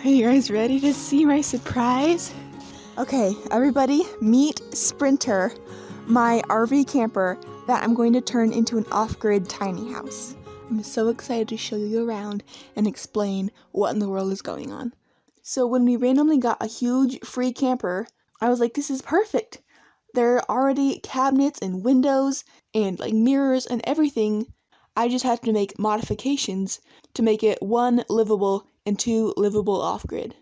Are you guys ready to see my surprise? Okay, everybody, meet Sprinter, my RV camper that I'm going to turn into an off-grid tiny house. I'm so excited to show you around and explain what in the world is going on. So when we randomly got a huge free camper, I was like, this is perfect. There are already cabinets and windows and like mirrors and everything. I just have to make modifications to make it 1, livable and 2, livable off-grid.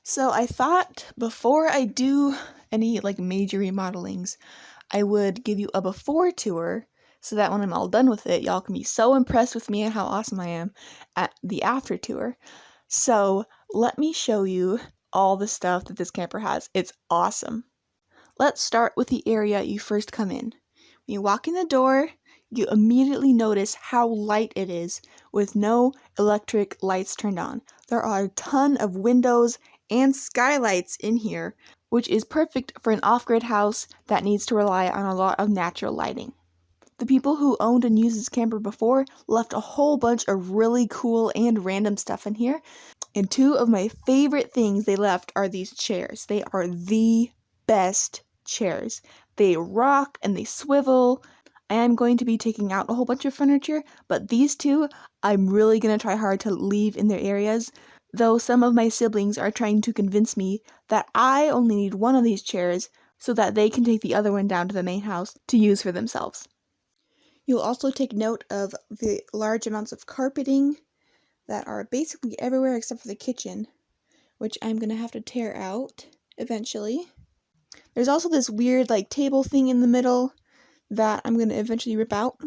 So I thought before I do any like major remodelings, I would give you a before tour so that when I'm all done with it, y'all can be so impressed with me and how awesome I am at the after tour. So let me show you all the stuff that this camper has. It's awesome. Let's start with the area you first come in. When you walk in the door, you immediately notice how light it is with no electric lights turned on. There are a ton of windows and skylights in here, which is perfect for an off-grid house that needs to rely on a lot of natural lighting. The people who owned and used this camper before left a whole bunch of really cool and random stuff in here. And 2 of my favorite things they left are these chairs. They are the best chairs. They rock and they swivel. I am going to be taking out a whole bunch of furniture, but these 2 I'm really going to try hard to leave in their areas, though some of my siblings are trying to convince me that I only need 1 of these chairs so that they can take the other one down to the main house to use for themselves. You'll also take note of the large amounts of carpeting that are basically everywhere except for the kitchen, which I'm going to have to tear out eventually. There's also this weird like table thing in the middle that I'm going to eventually rip out.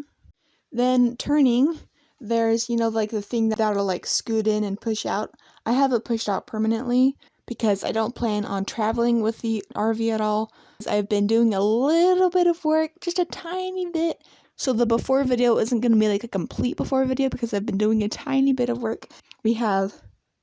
Then turning, there's, like the thing that'll like scoot in and push out. I have it pushed out permanently because I don't plan on traveling with the RV at all. I've been doing a little bit of work, just a tiny bit. So the before video isn't going to be like a complete before video because I've been doing a tiny bit of work. We have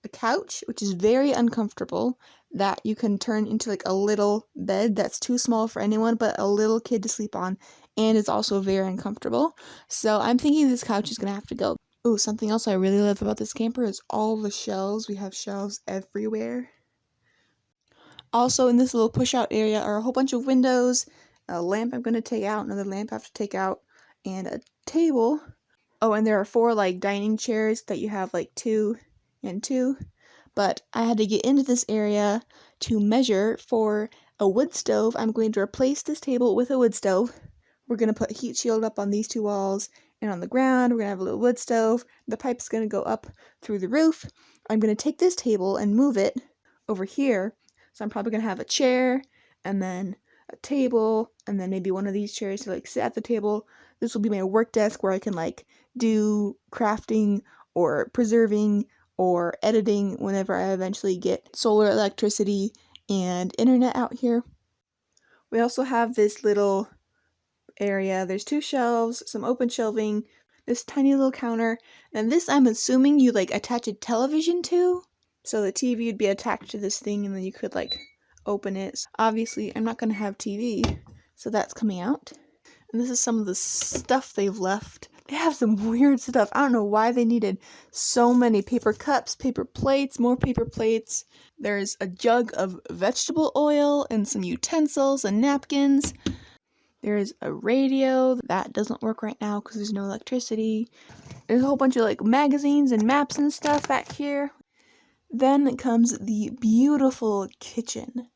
a couch, which is very uncomfortable, that you can turn into like a little bed that's too small for anyone but a little kid to sleep on, and it's also very uncomfortable. So I'm thinking this couch is gonna have to go. Ooh, something else I really love about this camper is all the shelves. We have shelves everywhere. Also in this little push out area are a whole bunch of windows, a lamp I'm gonna take out, another lamp I have to take out, and a table. Oh, and there are 4 like dining chairs that you have like 2 and 2. But I had to get into this area to measure for a wood stove. I'm going to replace this table with a wood stove. We're going to put heat shield up on these 2 walls, and on the ground we're going to have a little wood stove. The pipe's going to go up through the roof. I'm going to take this table and move it over here. So I'm probably going to have a chair and then a table and then maybe one of these chairs to like sit at the table. This will be my work desk where I can like do crafting or preserving or editing whenever I eventually get solar electricity and internet out here. We also have this little area. There's 2 shelves, some open shelving, this tiny little counter, and this I'm assuming you like attach a television to. So the TV would be attached to this thing and then you could like open it. So obviously I'm not going to have TV, so that's coming out. And this is some of the stuff they've left. They have some weird stuff. I don't know why they needed so many paper cups, paper plates, more paper plates. There's a jug of vegetable oil and some utensils and napkins. There's a radio that doesn't work right now because there's no electricity. There's a whole bunch of like magazines and maps and stuff back here. Then comes the beautiful kitchen.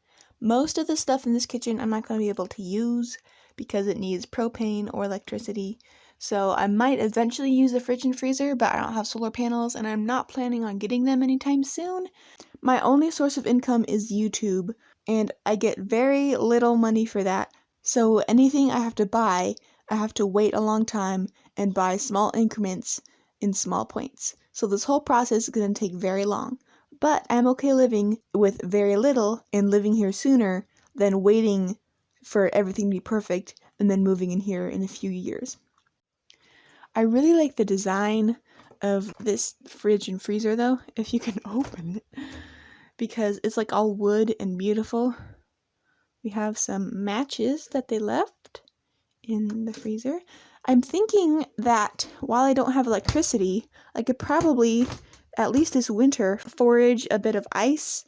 Most of the stuff in this kitchen I'm not going to be able to use because it needs propane or electricity. So I might eventually use a fridge and freezer, but I don't have solar panels and I'm not planning on getting them anytime soon. My only source of income is YouTube, and I get very little money for that. So anything I have to buy, I have to wait a long time and buy small increments in small points. So this whole process is going to take very long. But I'm okay living with very little and living here sooner than waiting for everything to be perfect and then moving in here in a few years. I really like the design of this fridge and freezer though, if you can open it, because it's like all wood and beautiful. We have some matches that they left in the freezer. I'm thinking that while I don't have electricity, I could probably at least this winter, forage a bit of ice,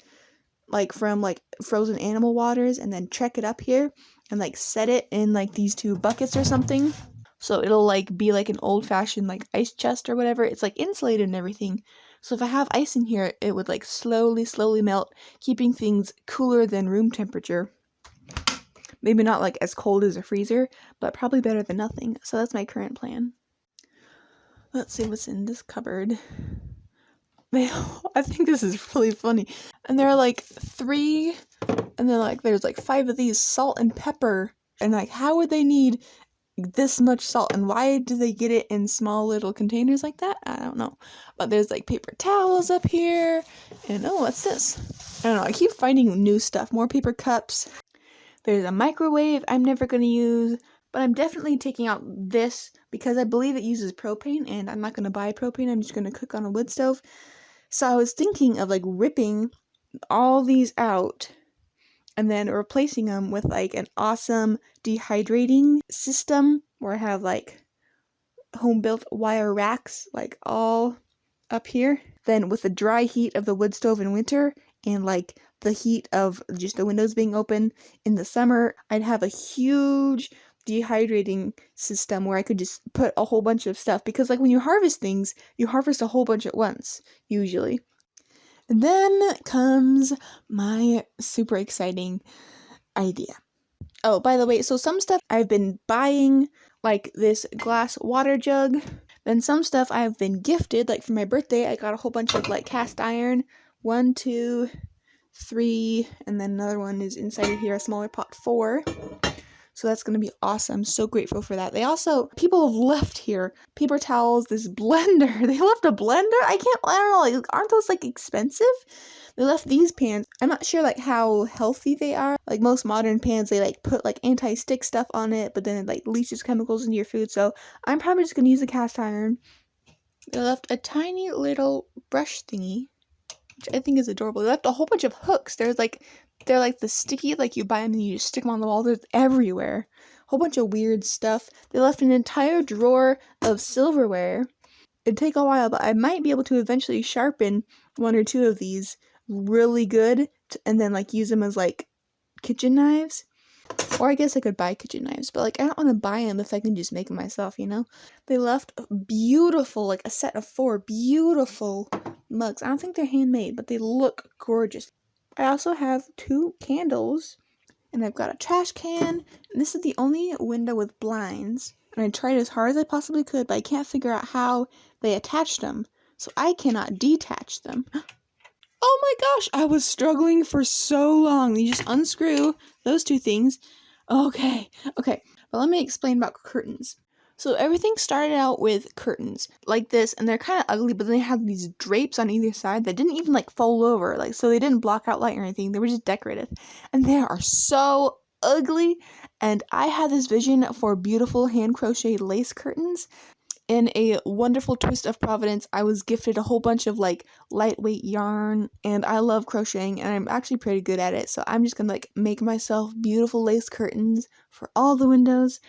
like from like frozen animal waters, and then trek it up here and like set it in like these 2 buckets or something. So it'll like be like an old-fashioned like ice chest or whatever. It's like insulated and everything. So if I have ice in here, it would like slowly melt, keeping things cooler than room temperature. Maybe not like as cold as a freezer, but probably better than nothing. So that's my current plan. Let's see what's in this cupboard. I think this is really funny. And there are like 3, and then like there's like 5 of these, salt and pepper. And like, how would they need this much salt, and why do they get it in small little containers like that? I don't know. But there's like paper towels up here, and oh, what's this? I don't know. I keep finding new stuff. More paper cups. There's a microwave I'm never going to use, but I'm definitely taking out this because I believe it uses propane, and I'm not going to buy propane. I'm just going to cook on a wood stove. So I was thinking of like ripping all these out and then replacing them with like an awesome dehydrating system where I have like home built wire racks like all up here. Then with the dry heat of the wood stove in winter and like the heat of just the windows being open in the summer, I'd have a huge dehydrating system where I could just put a whole bunch of stuff, because like when you harvest things, you harvest a whole bunch at once usually. And then comes my super exciting idea. Oh, by the way, so some stuff I've been buying, like this glass water jug. Then some stuff I've been gifted, like for my birthday, I got a whole bunch of like cast iron. 1, 2, 3, and then another one is inside of here, a smaller pot, 4. So that's going to be awesome. So grateful for that. People have left here paper towels, this blender. They left a blender? I don't know, like, aren't those like expensive? They left these pans. I'm not sure like how healthy they are. Like most modern pans, they like put like anti-stick stuff on it, but then it like leaches chemicals into your food. So I'm probably just going to use a cast iron. They left a tiny little brush thingy, which I think is adorable. They left a whole bunch of hooks. They're like the sticky, like you buy them and you just stick them on the wall. They're everywhere. Whole bunch of weird stuff. They left an entire drawer of silverware. It'd take a while, but I might be able to eventually sharpen 1 or 2 of these really good and then like use them as like kitchen knives. Or I guess I could buy kitchen knives, but like I don't want to buy them if I can just make them myself, you know? They left beautiful, like a set of 4 beautiful mugs. I don't think they're handmade, but they look gorgeous. I also have 2 candles, and I've got a trash can, and this is the only window with blinds. And I tried as hard as I possibly could, but I can't figure out how they attach them, so I cannot detach them. Oh my gosh, I was struggling for so long. You just unscrew those 2 things. Okay, but let me explain about curtains. So everything started out with curtains like this, and they're kind of ugly, but they have these drapes on either side that didn't even like fold over, like, so they didn't block out light or anything. They were just decorative, and they are so ugly. And I had this vision for beautiful hand crocheted lace curtains. In a wonderful twist of providence, I was gifted a whole bunch of like lightweight yarn, and I love crocheting, and I'm actually pretty good at it. So I'm just gonna like make myself beautiful lace curtains for all the windows.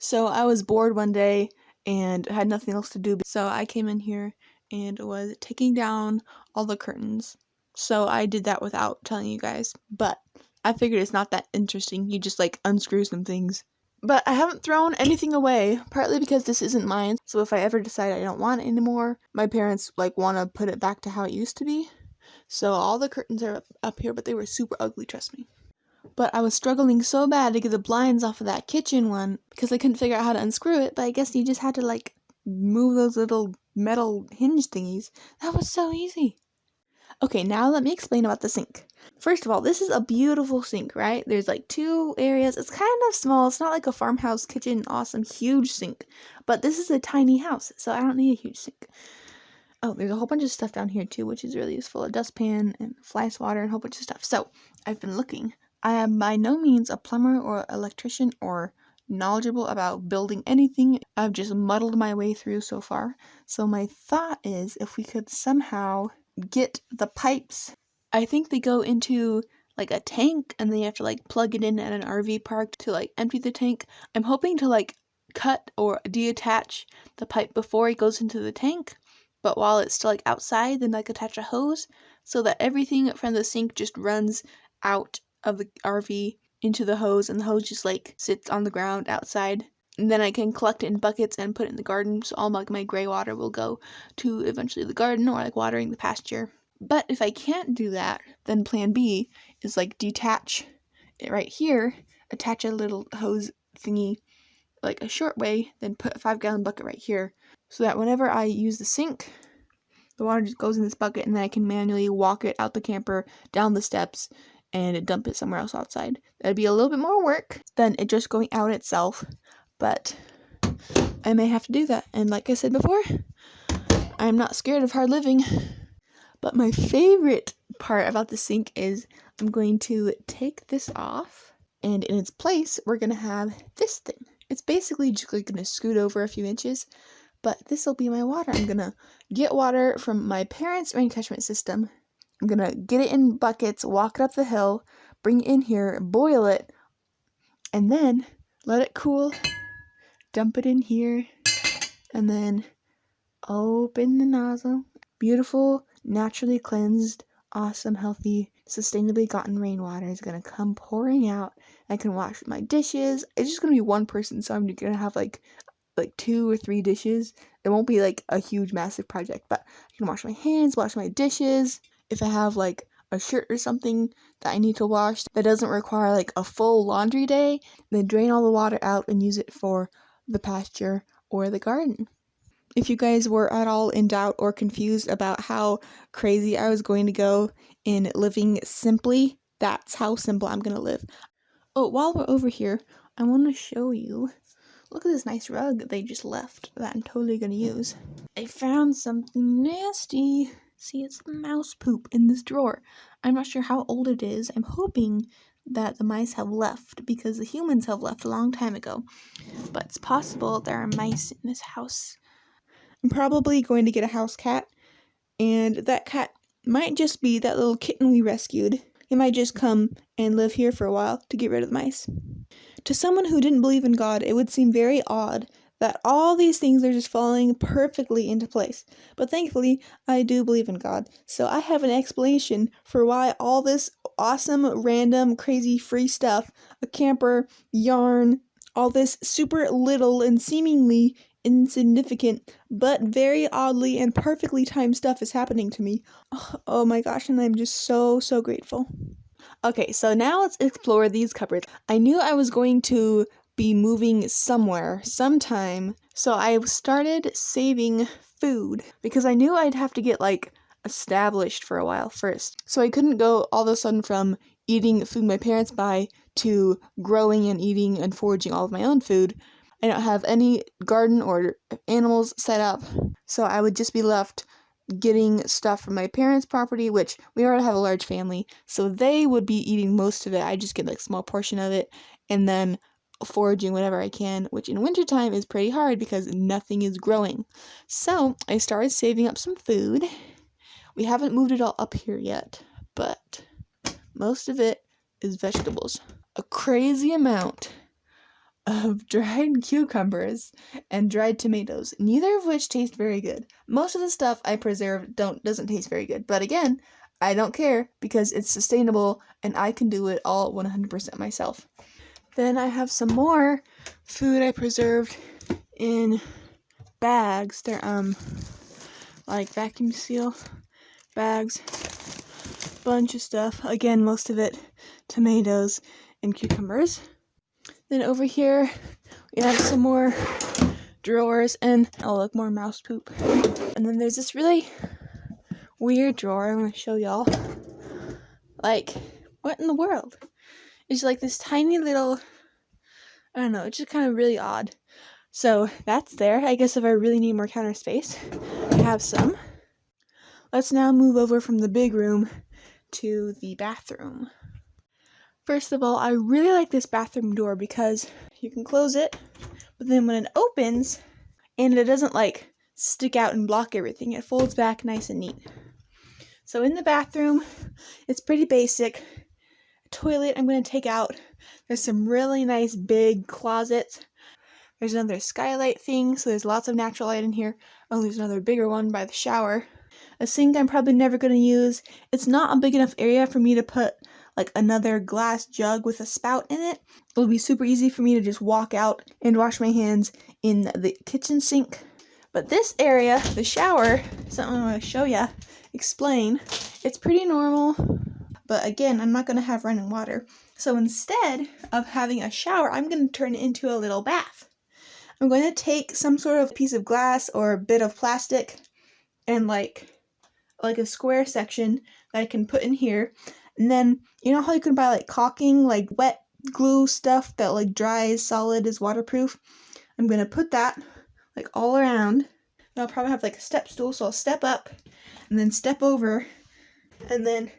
So I was bored one day and had nothing else to do. So I came in here and was taking down all the curtains. So I did that without telling you guys, but I figured it's not that interesting. You just like unscrew some things. But I haven't thrown anything away, partly because this isn't mine. So if I ever decide I don't want it anymore, my parents like want to put it back to how it used to be. So all the curtains are up here, but they were super ugly, trust me. But I was struggling so bad to get the blinds off of that kitchen one because I couldn't figure out how to unscrew it. But I guess you just had to like move those little metal hinge thingies. That was so easy. Okay, now let me explain about the sink. First of all, this is a beautiful sink, right? There's like 2 areas. It's kind of small. It's not like a farmhouse kitchen, awesome, huge sink. But this is a tiny house, so I don't need a huge sink. Oh, there's a whole bunch of stuff down here too, which is really useful. A dustpan and fly swatter and a whole bunch of stuff. So I've been looking. I am by no means a plumber or electrician or knowledgeable about building anything. I've just muddled my way through so far. So my thought is if we could somehow get the pipes, I think they go into like a tank and then you have to like plug it in at an RV park to like empty the tank. I'm hoping to like cut or detach the pipe before it goes into the tank but while it's still like outside, then like attach a hose so that everything from the sink just runs out of the RV into the hose, and the hose just like sits on the ground outside. And then I can collect it in buckets and put it in the garden, so all like my gray water will go to eventually the garden or like watering the pasture. But if I can't do that, then plan B is like detach it right here, attach a little hose thingy like a short way, then put a 5-gallon bucket right here, so that whenever I use the sink, the water just goes in this bucket, and then I can manually walk it out the camper, down the steps, and dump it somewhere else outside. That'd be a little bit more work than it just going out itself, but I may have to do that. And like I said before, I'm not scared of hard living. But my favorite part about the sink is I'm going to take this off, and in its place, we're going to have this thing. It's basically just like going to scoot over a few inches, but this will be my water. I'm going to get water from my parents' rain catchment system. I'm going to get it in buckets, walk it up the hill, bring it in here, boil it, and then let it cool, dump it in here, and then open the nozzle. Beautiful, naturally cleansed, awesome, healthy, sustainably gotten rainwater is going to come pouring out. I can wash my dishes. It's just going to be one person, so I'm going to have like 2 or 3 dishes. It won't be like a huge, massive project, but I can wash my hands, wash my dishes. If I have like a shirt or something that I need to wash that doesn't require like a full laundry day, then drain all the water out and use it for the pasture or the garden. If you guys were at all in doubt or confused about how crazy I was going to go in living simply, that's how simple I'm going to live. Oh, while we're over here, I want to show you. Look at this nice rug they just left that I'm totally going to use. I found something nasty. See, it's mouse poop in this drawer. I'm not sure how old it is. I'm hoping that the mice have left because the humans have left a long time ago. But it's possible there are mice in this house. I'm probably going to get a house cat, and that cat might just be that little kitten we rescued. He might just come and live here for a while to get rid of the mice. To someone who didn't believe in God, it would seem very odd that all these things are just falling perfectly into place. But thankfully, I do believe in God, so I have an explanation for why all this awesome, random, crazy, free stuff, a camper, yarn, all this super little and seemingly insignificant, but very oddly and perfectly timed stuff is happening to me. Oh my gosh, and I'm just so grateful. Okay, so now let's explore these cupboards. I knew I was going to be moving somewhere, sometime, so I started saving food because I knew I'd have to get like established for a while first. So I couldn't go all of a sudden from eating food my parents buy to growing and eating and foraging all of my own food. I don't have any garden or animals set up, so I would just be left getting stuff from my parents' property, which we already have a large family, so they would be eating most of it. I just get like a small portion of it, and then foraging whenever I can, which in wintertime is pretty hard because nothing is growing. So I started saving up some food. We haven't moved it all up here yet, but most of it is vegetables. A crazy amount of dried cucumbers and dried tomatoes, neither of which taste very good. Most of the stuff I preserve doesn't taste very good, but again, I don't care because it's sustainable and I can do it all 100% myself. Then I have some more food I preserved in bags. They're like vacuum seal bags, bunch of stuff. Again, most of it tomatoes and cucumbers. Then over here, we have some more drawers and, oh look, more mouse poop. And then there's this really weird drawer I want to show y'all. Like, what in the world? It's like this tiny little, I don't know, it's just kind of really odd. So that's there. I guess if I really need more counter space, I have some. Let's now move over from the big room to the bathroom. First of all, I really like this bathroom door because you can close it, but then when it opens, and it doesn't like stick out and block everything, it folds back nice and neat. So in the bathroom, it's pretty basic. Toilet I'm going to take out. There's some really nice big closets. There's another skylight thing, so there's lots of natural light in here. Oh, there's another bigger one by the shower. A sink I'm probably never going to use. It's not a big enough area for me to put like another glass jug with a spout in it. It'll be super easy for me to just walk out and wash my hands in the kitchen sink. But this area, the shower, something I want to show you, explain. It's pretty normal, but again, I'm not going to have running water. So instead of having a shower, I'm going to turn it into a little bath. I'm going to take some sort of piece of glass or a bit of plastic and like a square section that I can put in here. And then, you know how you can buy like caulking, like wet glue stuff that like dries solid, is waterproof? I'm going to put that like all around. And I'll probably have like a step stool, so I'll step up and then step over, and then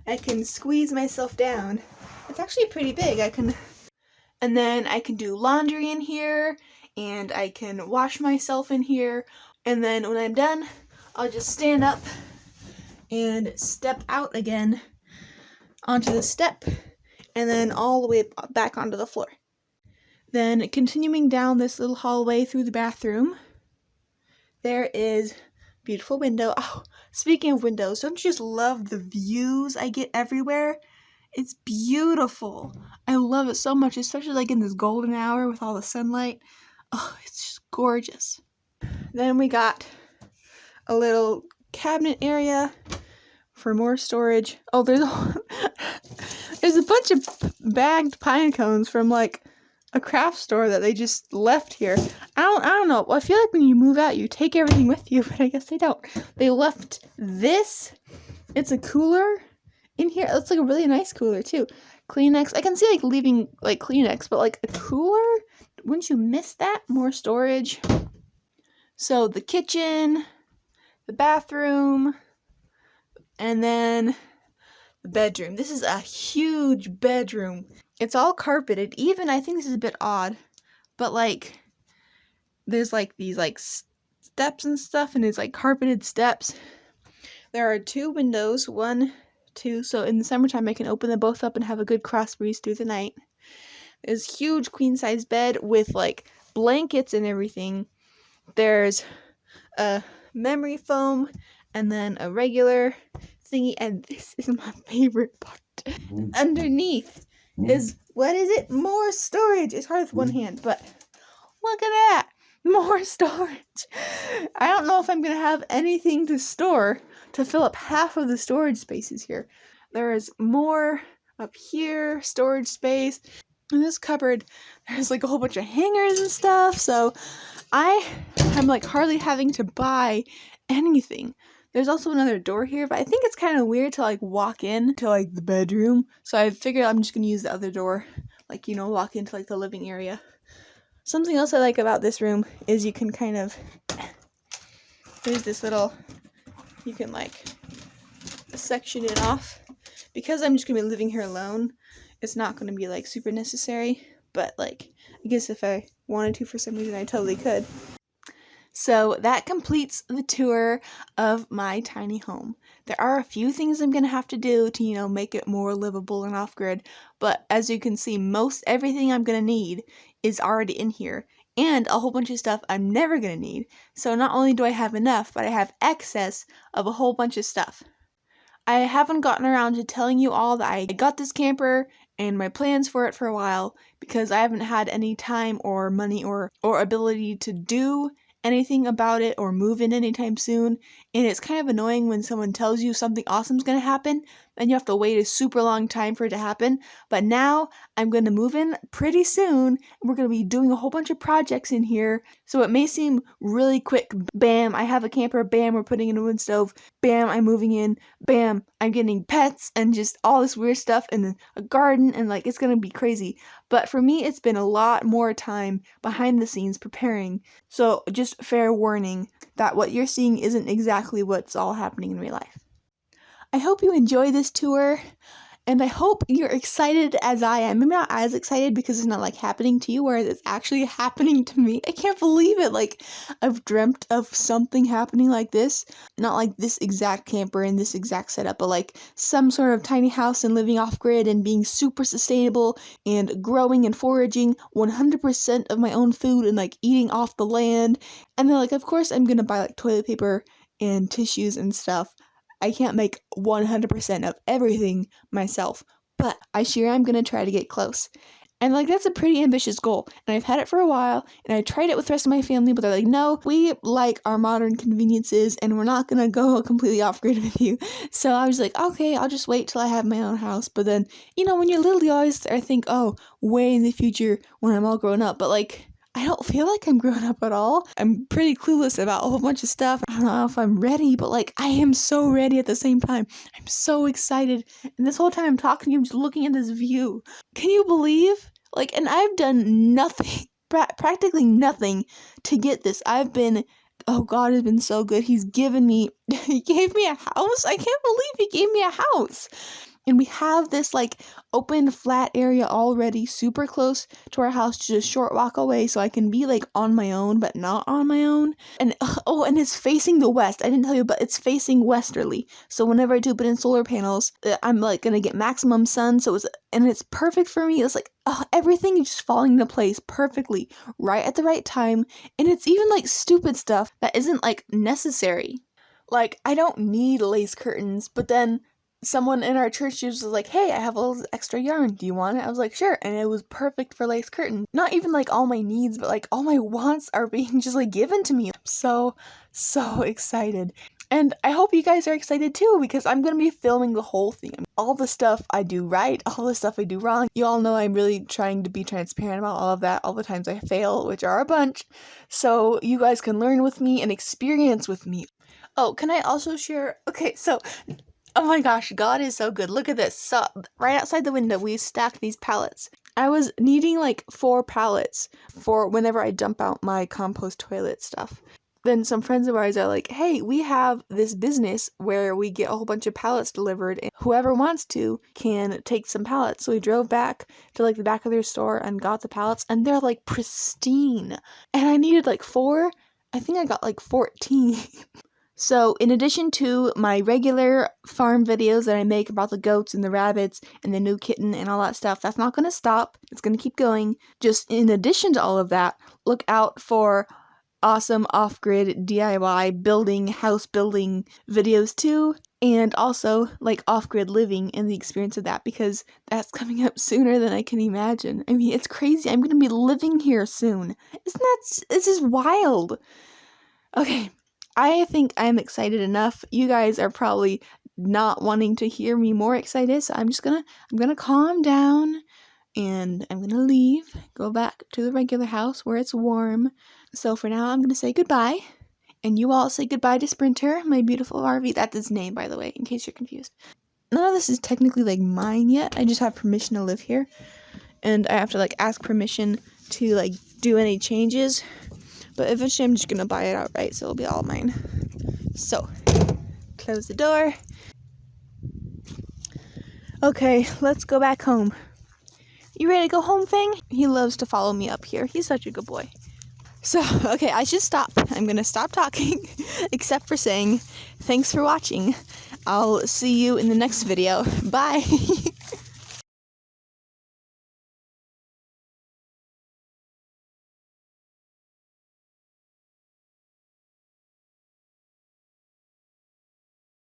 I can squeeze myself down. It's actually pretty big. And then I can do laundry in here, and I can wash myself in here. And then when I'm done, I'll just stand up and step out again onto the step, and then all the way back onto the floor. Then continuing down this little hallway through the bathroom, there is a beautiful window. Oh, speaking of windows, don't you just love the views I get everywhere? It's beautiful. I love it so much, especially like in this golden hour with all the sunlight. Oh, it's just gorgeous. Then we got a little cabinet area for more storage. Oh, there's a bunch of bagged pine cones from like a craft store that they just left here. I don't know. I feel like when you move out, you take everything with you, but I guess they don't. They left this. It's a cooler in here. It's like a really nice cooler too. Kleenex. I can see like leaving like Kleenex, but like a cooler? Wouldn't you miss that? More storage. So the kitchen, the bathroom, and then the bedroom. This is a huge bedroom. It's all carpeted. Even, I think this is a bit odd, but like there's like these like steps and stuff, and it's like carpeted steps. There are 2 windows, 1, 2, so in the summertime I can open them both up and have a good cross breeze through the night. There's a huge queen size bed with like blankets and everything. There's a memory foam and then a regular thingy, and this is my favorite part. Underneath is, what is it? More storage. It's hard with one hand, but look at that. More storage. I don't know if I'm going to have anything to store to fill up half of the storage spaces here. There is more up here, storage space. In this cupboard, there's like a whole bunch of hangers and stuff, so I am like hardly having to buy anything. There's also another door here, but I think it's kind of weird to like walk in to like the bedroom, so I figured I'm just going to use the other door, like, you know, walk into like the living area. Something else I like about this room is you can kind of, there's this little, you can like section it off. Because I'm just going to be living here alone, it's not going to be like super necessary, but like I guess if I wanted to for some reason I totally could. So that completes the tour of my tiny home. There are a few things I'm going to have to do to, you know, make it more livable and off-grid, but as you can see, most everything I'm going to need is already in here, and a whole bunch of stuff I'm never going to need. So not only do I have enough, but I have excess of a whole bunch of stuff. I haven't gotten around to telling you all that I got this camper and my plans for it for a while because I haven't had any time or money or ability to do anything about it or move in anytime soon, and it's kind of annoying when someone tells you something awesome's going to happen and you have to wait a super long time for it to happen. But now I'm going to move in pretty soon, and we're going to be doing a whole bunch of projects in here, so it may seem really quick. Bam, I have a camper. Bam, we're putting in a wood stove. Bam, I'm moving in. Bam, I'm getting pets and just all this weird stuff, and then a garden, and like it's going to be crazy. But for me, it's been a lot more time behind the scenes preparing, so just fair warning that what you're seeing isn't exactly what's all happening in real life. I hope you enjoy this tour, And I hope you're excited as I am. Maybe not as excited because it's not like happening to you, whereas it's actually happening to me. I can't believe it. Like, I've dreamt of something happening like this. Not like this exact camper and this exact setup, but like some sort of tiny house and living off grid and being super sustainable and growing and foraging 100% of my own food and like eating off the land. And then like, of course, I'm gonna buy like toilet paper and tissues and stuff. I can't make 100% of everything myself, but I sure am gonna try to get close. And like, that's a pretty ambitious goal. And I've had it for a while, and I tried it with the rest of my family, but they're like, no, we like our modern conveniences, and we're not gonna go completely off grid with you. So I was like, okay, I'll just wait till I have my own house. But then, you know, when you're little, you always think, oh, way in the future when I'm all grown up. But like, I don't feel like I'm grown up at all. I'm pretty clueless about a whole bunch of stuff. I don't know if I'm ready, but like, I am so ready at the same time. I'm so excited. And this whole time I'm talking to you, I'm just looking at this view. Can you believe? Like, and I've done nothing, practically nothing to get this. Oh, God has been so good. He gave me a house. I can't believe he gave me a house. And we have this like open flat area already super close to our house, just a short walk away, so I can be like on my own but not on my own. And and it's facing the west. I didn't tell you, but it's facing westerly. So whenever I do put in solar panels, I'm like gonna get maximum sun. So it's perfect for me. It's like everything is just falling into place perfectly right at the right time. And it's even like stupid stuff that isn't like necessary. Like, I don't need lace curtains, but then someone in our church was like, hey, I have a little extra yarn. Do you want it? I was like, sure. And it was perfect for lace curtain. Not even like all my needs, but like all my wants are being just like given to me. I'm so excited. And I hope you guys are excited too, because I'm going to be filming the whole thing. All the stuff I do right, all the stuff I do wrong. You all know I'm really trying to be transparent about all of that, all the times I fail, which are a bunch. So you guys can learn with me and experience with me. Oh, can I also share? Okay, so oh my gosh, God is so good. Look at this. So, right outside the window, we stacked these pallets. I was needing like 4 pallets for whenever I dump out my compost toilet stuff. Then some friends of ours are like, hey, we have this business where we get a whole bunch of pallets delivered, and whoever wants to can take some pallets. So we drove back to like the back of their store and got the pallets, and they're like pristine. And I needed like 4. I think I got like 14. So in addition to my regular farm videos that I make about the goats and the rabbits and the new kitten and all that stuff, that's not going to stop. It's going to keep going. Just in addition to all of that, look out for awesome off-grid DIY house building videos too. And also like off-grid living and the experience of that, because that's coming up sooner than I can imagine. I mean, it's crazy. I'm going to be living here soon. This is wild. Okay. I think I'm excited enough. You guys are probably not wanting to hear me more excited, so I'm gonna calm down, and I'm gonna leave, go back to the regular house where it's warm. So for now, I'm gonna say goodbye, and you all say goodbye to Sprinter, my beautiful RV. That's its name, by the way, in case you're confused. None of this is technically like mine yet. I just have permission to live here, and I have to like ask permission to like do any changes. But eventually I'm just going to buy it outright, so it'll be all mine. So, close the door. Okay, let's go back home. You ready to go home, Fang? He loves to follow me up here. He's such a good boy. So, okay, I should stop. I'm going to stop talking, except for saying thanks for watching. I'll see you in the next video. Bye!